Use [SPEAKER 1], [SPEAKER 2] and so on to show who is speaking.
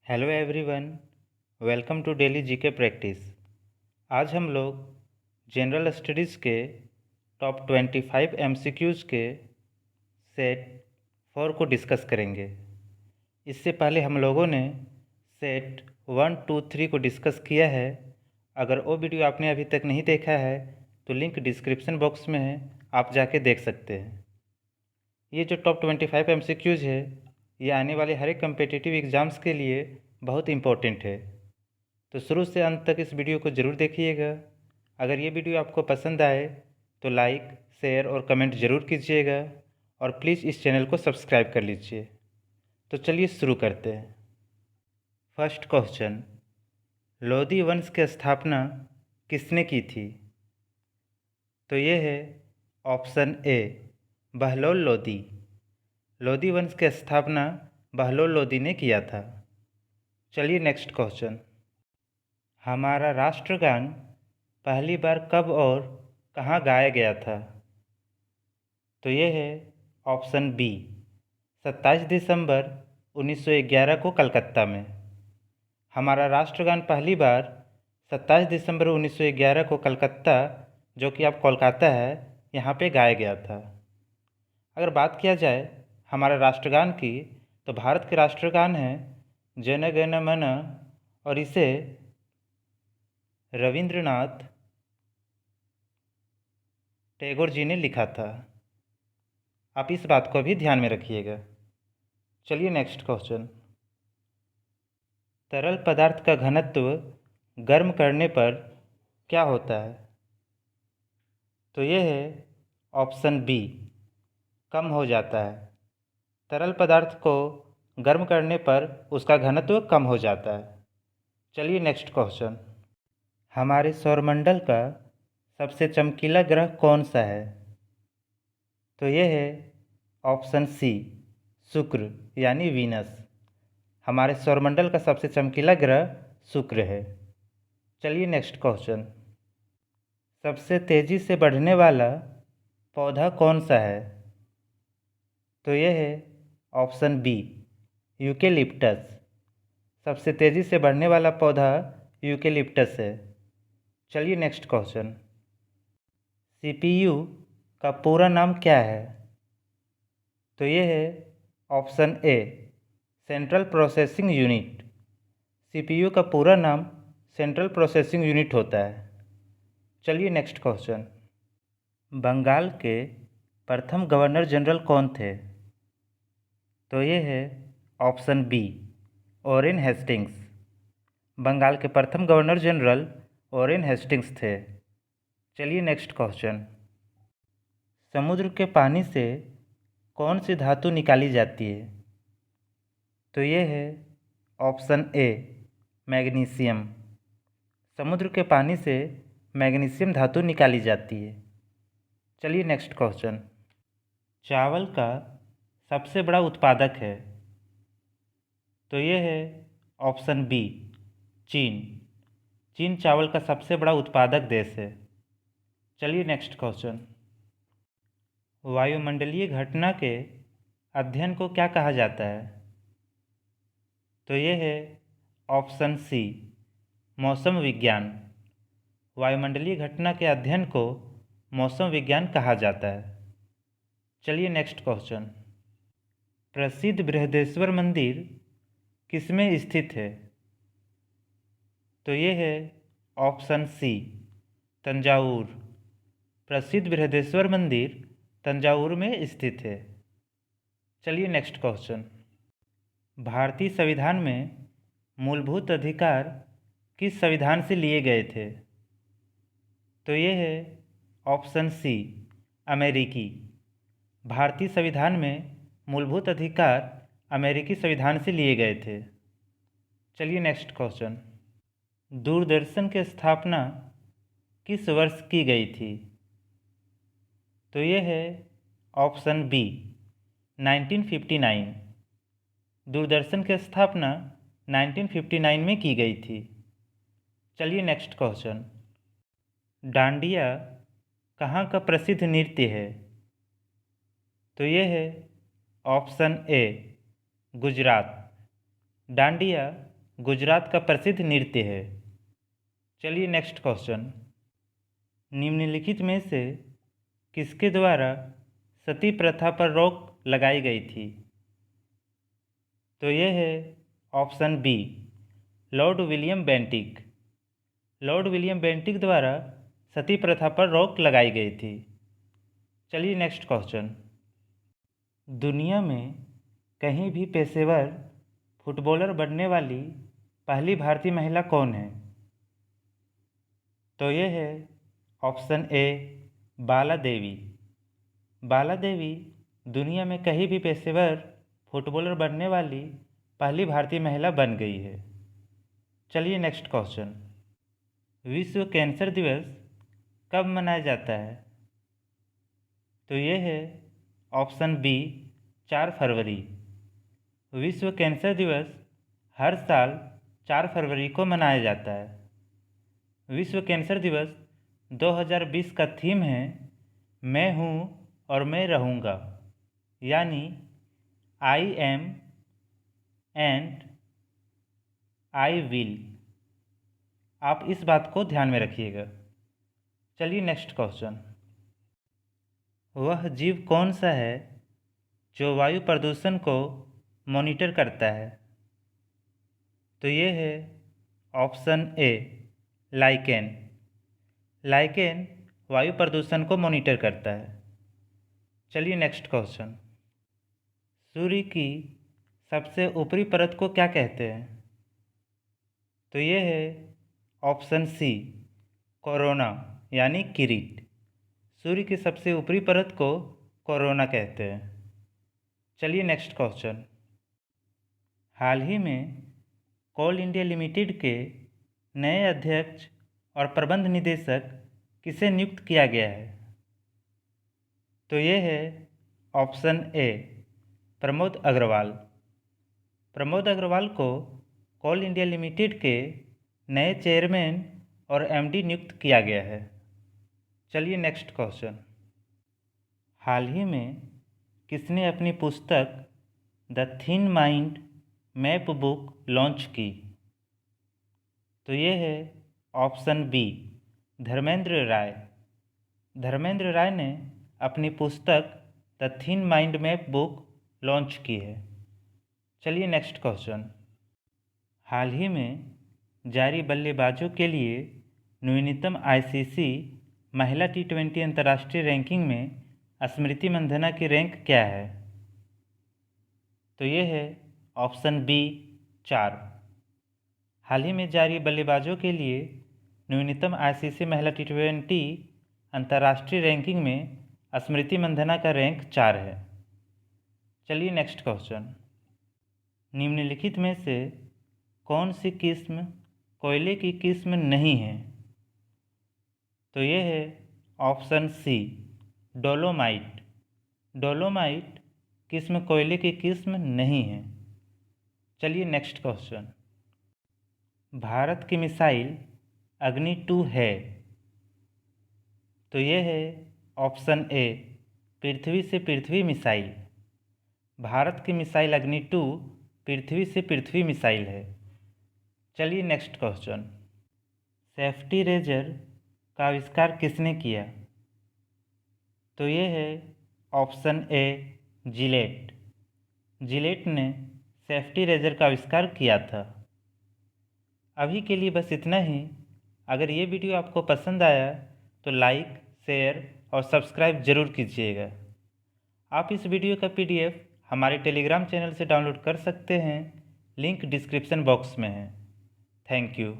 [SPEAKER 1] Hello everyone, welcome to daily GK practice. आज हम लोग जनरल स्टडीज़ के टॉप 25 एमसीक्यूज़ के सेट 4 को डिस्कस करेंगे। इससे पहले हम लोगों ने सेट 1, 2, 3 को डिस्कस किया है। अगर वो वीडियो आपने अभी तक नहीं देखा है तो लिंक डिस्क्रिप्शन बॉक्स में है, आप जाके देख सकते हैं। ये जो टॉप 25 एमसीक्यूज़ है ये आने वाले हर एक कम्पिटिटिव एग्ज़ाम्स के लिए बहुत इम्पोर्टेंट है, तो शुरू से अंत तक इस वीडियो को ज़रूर देखिएगा। अगर ये वीडियो आपको पसंद आए तो लाइक, शेयर और कमेंट ज़रूर कीजिएगा और प्लीज़ इस चैनल को सब्सक्राइब कर लीजिए। तो चलिए शुरू करते हैं। फर्स्ट क्वेश्चन, लोधी वंश की स्थापना किसने की थी? तो ये है ऑप्शन ए, बहलोल लोधी। लोधी वंश की स्थापना बहलोल लोधी ने किया था। चलिए नेक्स्ट क्वेश्चन, हमारा राष्ट्रगान पहली बार कब और कहाँ गाया गया था? तो ये है ऑप्शन बी, 27 दिसंबर 1911 को कलकत्ता में। हमारा राष्ट्रगान पहली बार 27 दिसंबर 1911 को कलकत्ता, जो कि अब कोलकाता है, यहाँ पे गाया गया था। अगर बात किया जाए हमारा राष्ट्रगान की, तो भारत के राष्ट्रगान है जन गण मन, और इसे रविंद्रनाथ टैगोर जी ने लिखा था। आप इस बात को भी ध्यान में रखिएगा। चलिए नेक्स्ट क्वेश्चन, तरल पदार्थ का घनत्व गर्म करने पर क्या होता है? तो ये है ऑप्शन बी, कम हो जाता है। तरल पदार्थ को गर्म करने पर उसका घनत्व कम हो जाता है। चलिए नेक्स्ट क्वेश्चन, हमारे सौरमंडल का सबसे चमकीला ग्रह कौन सा है? तो ये है ऑप्शन सी, शुक्र यानी वीनस। हमारे सौरमंडल का सबसे चमकीला ग्रह शुक्र है। चलिए नेक्स्ट क्वेश्चन, सबसे तेज़ी से बढ़ने वाला पौधा कौन सा है? तो ये है ऑप्शन बी, यूकेलिप्टस। सबसे तेज़ी से बढ़ने वाला पौधा यूकेलिप्टस है। चलिए नेक्स्ट क्वेश्चन, सीपीयू का पूरा नाम क्या है? तो ये है option A, central processing unit. CPU का पूरा नाम सेंट्रल प्रोसेसिंग यूनिट होता है। चलिए नेक्स्ट क्वेश्चन, बंगाल के प्रथम गवर्नर जनरल कौन थे? तो ये है option B, Warren Hastings. Bengal के प्रथम गवर्नर जनरल ओरेन हेस्टिंग्स थे। चलिए नेक्स्ट क्वेश्चन, समुद्र के पानी से कौन सी धातु निकाली जाती है? तो ये है ऑप्शन ए, मैग्नीशियम। समुद्र के पानी से मैग्नीशियम धातु निकाली जाती है। चलिए नेक्स्ट क्वेश्चन, चावल का सबसे बड़ा उत्पादक है? तो ये है ऑप्शन बी, चीन। चीन चावल का सबसे बड़ा उत्पादक देश है। चलिए नेक्स्ट क्वेश्चन, वायुमंडलीय घटना के अध्ययन को क्या कहा जाता है? तो ये है ऑप्शन सी, मौसम विज्ञान। वायुमंडलीय घटना के अध्ययन को मौसम विज्ञान कहा जाता है। चलिए नेक्स्ट क्वेश्चन, प्रसिद्ध बृहदेश्वर मंदिर किसमें स्थित है? तो ये है ऑप्शन सी, तंजावुर। प्रसिद्ध बृहदेश्वर मंदिर तंजावुर में स्थित है। चलिए नेक्स्ट क्वेश्चन, भारतीय संविधान में मूलभूत अधिकार किस संविधान से लिए गए थे? तो ये है ऑप्शन सी, अमेरिकी। भारतीय संविधान में मूलभूत अधिकार अमेरिकी संविधान से लिए गए थे। चलिए नेक्स्ट क्वेश्चन, दूरदर्शन की स्थापना किस वर्ष की गई थी? तो ये है ऑप्शन बी, 1959। दूरदर्शन की स्थापना 1959 में की गई थी। चलिए नेक्स्ट क्वेश्चन, डांडिया कहाँ का प्रसिद्ध नृत्य है? तो ये है ऑप्शन ए, गुजरात। डांडिया गुजरात का प्रसिद्ध नृत्य है। चलिए नेक्स्ट क्वेश्चन। निम्नलिखित में से किसके द्वारा सती प्रथा पर रोक लगाई गई थी? तो यह है option B, Lord William Bentinck. Lord William Bentinck द्वारा सती प्रथा पर रोक लगाई गई थी। चलिए नेक्स्ट क्वेश्चन। दुनिया में कहीं भी पेशेवर फुटबॉलर बनने वाली पहली भारतीय महिला कौन है? तो यह है ऑप्शन ए, बाला देवी। बाला देवी दुनिया में कहीं भी पेशेवर फुटबॉलर बनने वाली पहली भारतीय महिला बन गई है। चलिए नेक्स्ट क्वेश्चन। विश्व कैंसर दिवस कब मनाया जाता है? तो यह है ऑप्शन बी, 4 फरवरी। विश्व कैंसर दिवस हर साल 4 फरवरी को मनाया जाता है। विश्व कैंसर दिवस 2020 का थीम है मैं हूँ और मैं रहूँगा, यानी I am and I will. आप इस बात को ध्यान में रखिएगा। चलिए नेक्स्ट क्वेश्चन। वह जीव कौन सा है जो वायु प्रदूषण को मॉनिटर करता है? तो ये है ऑप्शन ए, लाइकेन। लाइकेन वायु प्रदूषण को मॉनिटर करता है। चलिए नेक्स्ट क्वेश्चन। सूर्य की सबसे ऊपरी परत को क्या कहते हैं? तो ये है ऑप्शन सी, कोरोना यानी किरीट। सूर्य की सबसे ऊपरी परत को कोरोना कहते हैं। चलिए नेक्स्ट क्वेश्चन। हाल ही में कोल इंडिया लिमिटेड के नए अध्यक्ष और प्रबंध निदेशक किसे नियुक्त किया गया है? तो ये है ऑप्शन ए, प्रमोद अग्रवाल। प्रमोद अग्रवाल को कोल इंडिया लिमिटेड के नए चेयरमैन और एमडी नियुक्त किया गया है। चलिए नेक्स्ट क्वेश्चन। हाल ही में किसने अपनी पुस्तक the thin mind map book launch की? तो ये है ऑप्शन बी, धर्मेंद्र राय। धर्मेंद्र राय ने अपनी पुस्तक the thin mind map book launch की है। चलिए नेक्स्ट क्वेश्चन। हाल ही में जारी बल्लेबाजों के लिए न्यूनतम आईसीसी महिला T20 अंतर्राष्ट्रीय रैंकिंग में स्मृति मंधाना की रैंक क्या है? तो ये है ऑप्शन बी, 4। हाल ही में जारी बल्लेबाजों के लिए न्यूनतम आईसीसी महिला T20 अंतर्राष्ट्रीय रैंकिंग में स्मृति मंधाना का रैंक 4 है। चलिए नेक्स्ट क्वेश्चन। निम्नलिखित में से कौन सी किस्म कोयले की किस्म नहीं है? तो ये है ऑप्शन सी, डोलोमाइट। डोलोमाइट किस्म कोयले की किस्म नहीं है। चलिए नेक्स्ट क्वेश्चन। भारत की मिसाइल अग्नि 2 है। तो ये है ऑप्शन ए, पृथ्वी से पृथ्वी मिसाइल। भारत की मिसाइल अग्नि 2 पृथ्वी से पृथ्वी मिसाइल है। चलिए नेक्स्ट क्वेश्चन। सेफ्टी रेजर का आविष्कार किसने किया? तो ये है ऑप्शन ए, जिलेट। जिलेट ने सेफ्टी रेजर का आविष्कार किया था। अभी के लिए बस इतना ही। अगर ये वीडियो आपको पसंद आया तो लाइक, शेयर और सब्सक्राइब ज़रूर कीजिएगा। आप इस वीडियो का PDF हमारे टेलीग्राम चैनल से डाउनलोड कर सकते हैं। लिंक डिस्क्रिप्शन बॉक्स में है। Thank you.